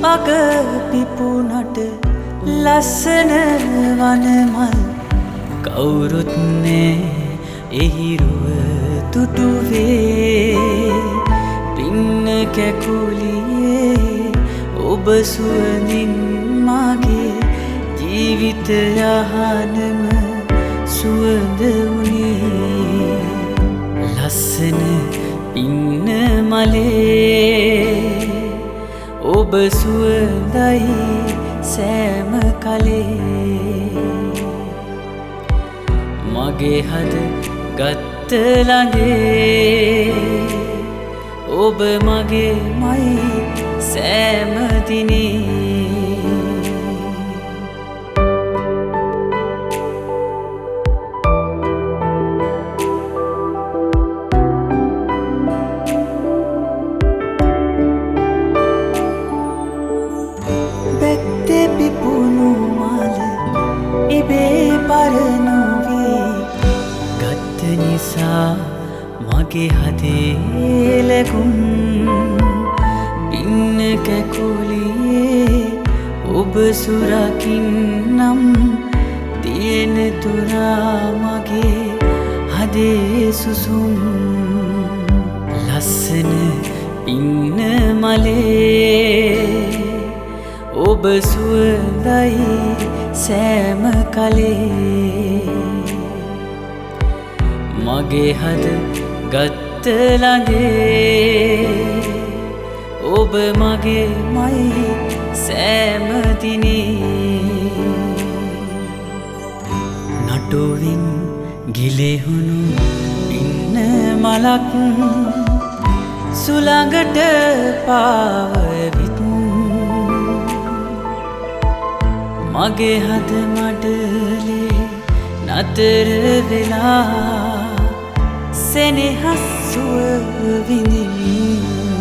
අග පිපුනට ලස්සන වනමල් කවුරුත් නෑ එහිරුව තුටුවේ පින්න කැකුලියේ ඔබ සුවඳින් මගේ ජීවිත යහනම සුවඳ වුණේ ලස්සන පින්න මලේ ඔබ සුවඳයි සෑම කලේ මගේ හද ගත්ත ළඟේ ඔබ මගේ මයි සෑම දිනේ පිපුණු මල ඉබේ පරණු වී ගත්ත නිසා මගේ හදේ ලැබුම් පින්න කැකුලියේ ඔබ සුරකින්නම් තියෙන තුරා මගේ හදේ සුසුම් ලස්සන පින්න මලේ ඔබ සුවඳයි සෑම කලේ මගේ හද ගත්ත ළඟේ ඔබ මගේ මයි සෑම දිනේ නටුවින් ගිලෙහුණු පින්න මලක් සුළඟට පාවවිත් මගේ හද මඩලේ නතර වෙලා සෙනෙහස් සුව විඳිමින්